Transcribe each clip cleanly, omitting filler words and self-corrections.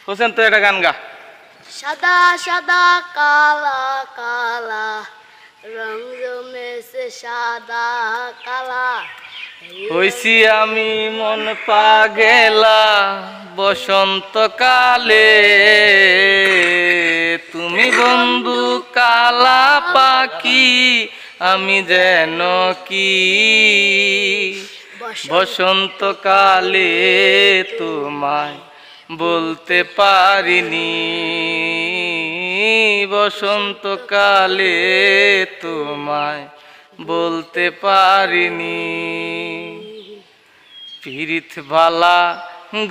হোসেন তো একটা গান গা। সাদা সাদা কালা কালা রং জমেছে সাদা কালা হইছি আমি মন পাগেলা বসন্তকালে, তুমি বন্ধু কালা পাখি আমি যেন কি বসন্তকালে তোমায় বলতে পারিনি, বসন্তকালে তোমায় বলতে পারিনি। পিরিত বালা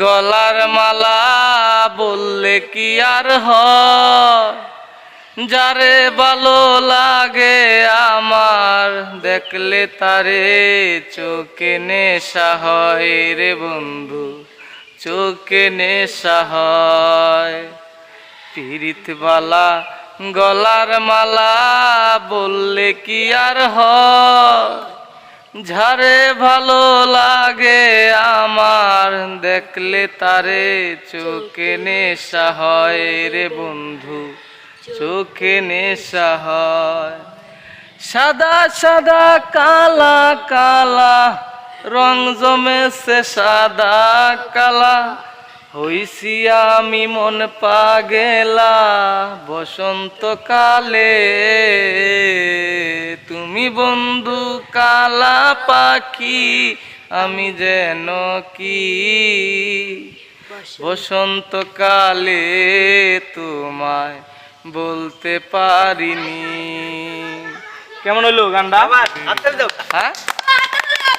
গলার মালা বললে কি আর হয়, যারে ভালো লাগে আমার দেখলে তারে চোখে নেশা হয় রে বন্ধু, চোখে নেশা হয়। পিরিত বালা গলার মালা বললে কি আর হয়, যারে ভালো লাগে আমার দেখলে তারে চোখে নেশা হয় রে বন্ধু, চোখে নেশা হয়। সাদা সাদা কালা কালা রং জমেছে সাদা কালা, হইছি আমি মন পাগেলা বসন্তকালে, তুমি বন্ধু কালা পাখি আমি যেন কি বসন্তকালে তোমায় বলতে পারিনি। কেমন হইলো গানটা? হ্যাঁ।